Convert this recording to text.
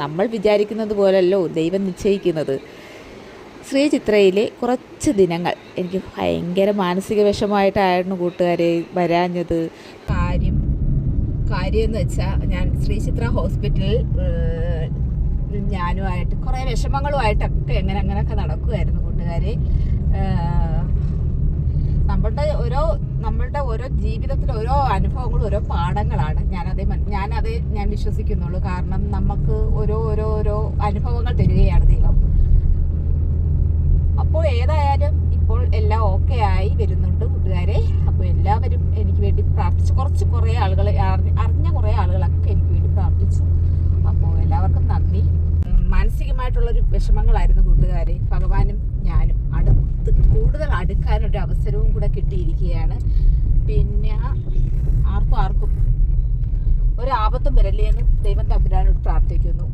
നമ്മൾ വിചാരിക്കുന്നത് പോലല്ലോ ദൈവം നിശ്ചയിക്കുന്നത്. ശ്രീചിത്രയിലെ കുറച്ച് ദിനങ്ങൾ എനിക്ക് ഭയങ്കര മാനസിക വിഷമമായിട്ടായിരുന്നു കൂട്ടുകാരെ വരാഞ്ഞത്. കാര്യം എന്ന് വെച്ചാൽ ഞാൻ ശ്രീചിത്ര ഹോസ്പിറ്റലിൽ ഞാനുമായിട്ട് കുറേ വിഷമങ്ങളുമായിട്ടൊക്കെ അങ്ങനെയൊക്കെ നടക്കുമായിരുന്നു കൂട്ടുകാരെ. നമ്മളുടെ ഓരോ ജീവിതത്തിലെ ഓരോ അനുഭവങ്ങളും ഓരോ പാഠങ്ങളാണ്. ഞാൻ വിശ്വസിക്കുന്നുള്ളൂ. കാരണം നമുക്ക് ഓരോ അനുഭവങ്ങൾ തരികയാണ് ദൈവം. അപ്പോൾ ഏതായാലും ഇപ്പോൾ എല്ലാം ഓക്കെ ആയി വരുന്നുണ്ട് കൂട്ടുകാരെ. അപ്പോൾ എല്ലാവരും എനിക്ക് വേണ്ടി പ്രാർത്ഥിച്ചു. കുറേ ആളുകൾ അറിഞ്ഞ കുറേ ആളുകളൊക്കെ എനിക്ക് വേണ്ടി പ്രാർത്ഥിച്ചു. അപ്പോൾ എല്ലാവർക്കും നന്ദി. മാനസികമായിട്ടുള്ളൊരു വിഷമങ്ങളായിരുന്നു കൂട്ടുകാരെ. ഭഗവാനും ഞാനും കൂടുതൽ അടുക്കാനൊരു അവസരവും കൂടെ കിട്ടിയിരിക്കുകയാണ്. പിന്നെ ആർക്കും ഒരു ആപത്തും വരല്ലേ എന്ന് ദൈവം തമ്പുരാനോട് പ്രാർത്ഥിക്കുന്നു.